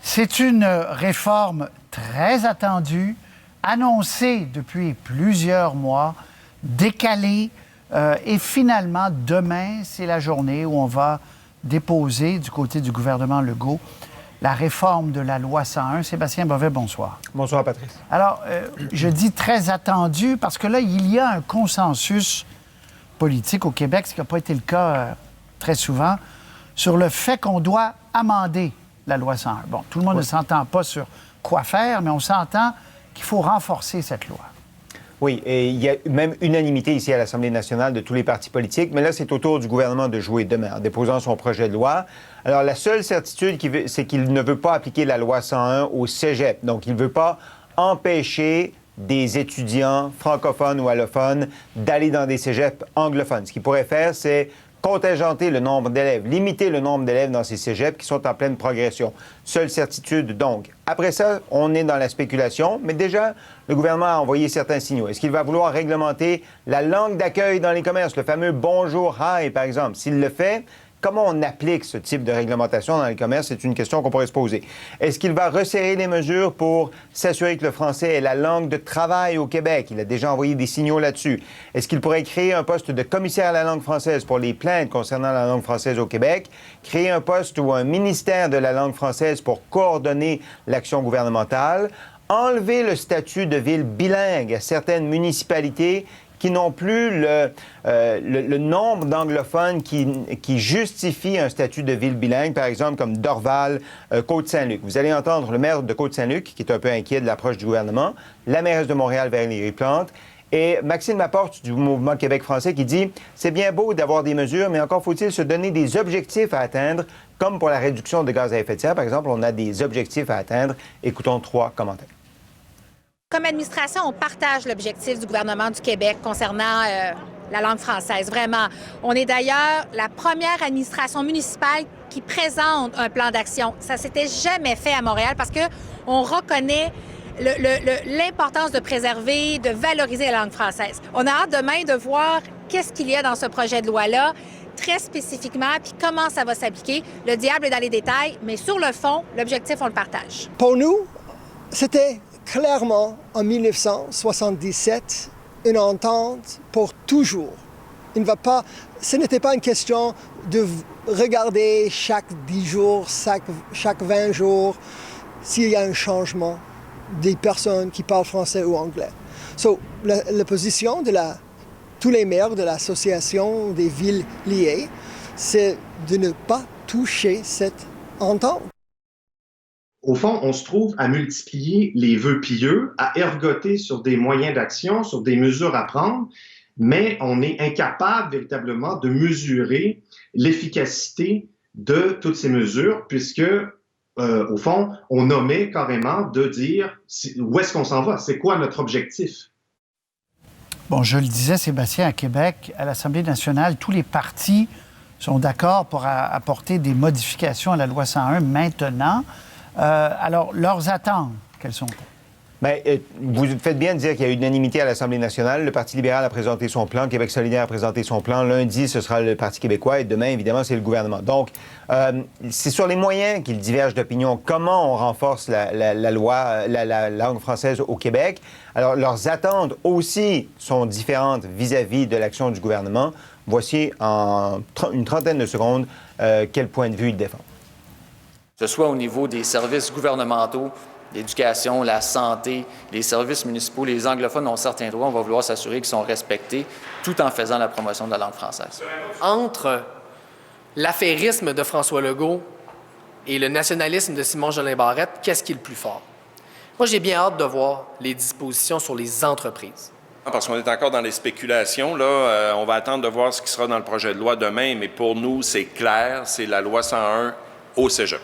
C'est une réforme très attendue, annoncée depuis plusieurs mois, décalée, et finalement, demain, c'est la journée où on va déposer du côté du gouvernement Legault la réforme de la loi 101. Sébastien Bovet, bonsoir. Bonsoir, Patrice. Alors, je dis très attendu parce que là, il y a un consensus politique au Québec, ce qui n'a pas été le cas très souvent, sur le fait qu'on doit amender la loi 101. Bon, tout le monde ne s'entend pas sur quoi faire, mais on s'entend qu'il faut renforcer cette loi. Oui, et il y a même unanimité ici à l'Assemblée nationale de tous les partis politiques, mais là, c'est au tour du gouvernement de jouer demain en déposant son projet de loi. Alors, la seule certitude, c'est qu'il ne veut pas appliquer la loi 101 au cégep. Donc, il ne veut pas empêcher des étudiants francophones ou allophones d'aller dans des cégeps anglophones. Ce qu'il pourrait faire, c'est contingenter le nombre d'élèves, limiter le nombre d'élèves dans ces cégeps qui sont en pleine progression. Seule certitude, donc. Après ça, on est dans la spéculation, mais déjà, le gouvernement a envoyé certains signaux. Est-ce qu'il va vouloir réglementer la langue d'accueil dans les commerces, le fameux « bonjour, hi » par exemple? S'il le fait, comment on applique ce type de réglementation dans les commerces? C'est une question qu'on pourrait se poser. Est-ce qu'il va resserrer les mesures pour s'assurer que le français est la langue de travail au Québec? Il a déjà envoyé des signaux là-dessus. Est-ce qu'il pourrait créer un poste de commissaire à la langue française pour les plaintes concernant la langue française au Québec? Créer un poste ou un ministère de la langue française pour coordonner l'action gouvernementale? Enlever le statut de ville bilingue à certaines municipalités qui n'ont plus le nombre d'anglophones qui justifie un statut de ville bilingue, par exemple comme Dorval, Côte-Saint-Luc. Vous allez entendre le maire de Côte-Saint-Luc, qui est un peu inquiet de l'approche du gouvernement, la mairesse de Montréal, Valérie Plante, et Maxime Laporte du Mouvement Québec français qui dit « C'est bien beau d'avoir des mesures, mais encore faut-il se donner des objectifs à atteindre, comme pour la réduction de gaz à effet de serre. Par exemple, on a des objectifs à atteindre. » Écoutons 3 commentaires. Comme administration, on partage l'objectif du gouvernement du Québec concernant la langue française. Vraiment. On est d'ailleurs la première administration municipale qui présente un plan d'action. Ça s'était jamais fait à Montréal parce qu'on reconnaît l'importance de préserver, de valoriser la langue française. On a hâte demain de voir qu'est-ce qu'il y a dans ce projet de loi-là, très spécifiquement, puis comment ça va s'appliquer. Le diable est dans les détails, mais sur le fond, l'objectif, on le partage. Pour nous, c'était clairement, en 1977, une entente pour toujours. Ce n'était pas une question de regarder chaque 10 jours, chaque 20 jours, s'il y a un changement des personnes qui parlent français ou anglais. La position de tous les maires de l'Association des villes liées, c'est de ne pas toucher cette entente. Au fond, on se trouve à multiplier les vœux pieux, à ergoter sur des moyens d'action, sur des mesures à prendre, mais on est incapable véritablement de mesurer l'efficacité de toutes ces mesures, puisque, au fond, on omet carrément de dire où est-ce qu'on s'en va, c'est quoi notre objectif. Bon, je le disais, Sébastien, à Québec, à l'Assemblée nationale, tous les partis sont d'accord pour apporter des modifications à la loi 101 maintenant. Alors, leurs attentes, quelles sont-elles? Bien, vous faites bien de dire qu'il y a unanimité à l'Assemblée nationale. Le Parti libéral a présenté son plan, Québec solidaire a présenté son plan. Lundi, ce sera le Parti québécois et demain, évidemment, c'est le gouvernement. Donc, c'est sur les moyens qu'ils divergent d'opinion. Comment on renforce la langue française au Québec? Alors, leurs attentes aussi sont différentes vis-à-vis de l'action du gouvernement. Voici en une trentaine de secondes quel point de vue ils défendent. Que ce soit au niveau des services gouvernementaux, l'éducation, la santé, les services municipaux, les anglophones ont certains droits. On va vouloir s'assurer qu'ils sont respectés tout en faisant la promotion de la langue française. Entre l'affairisme de François Legault et le nationalisme de Simon-Jolin Barrette, qu'est-ce qui est le plus fort? Moi, j'ai bien hâte de voir les dispositions sur les entreprises. Parce qu'on est encore dans les spéculations. Là, on va attendre de voir ce qui sera dans le projet de loi demain, mais pour nous, c'est clair, c'est la loi 101 au cégep.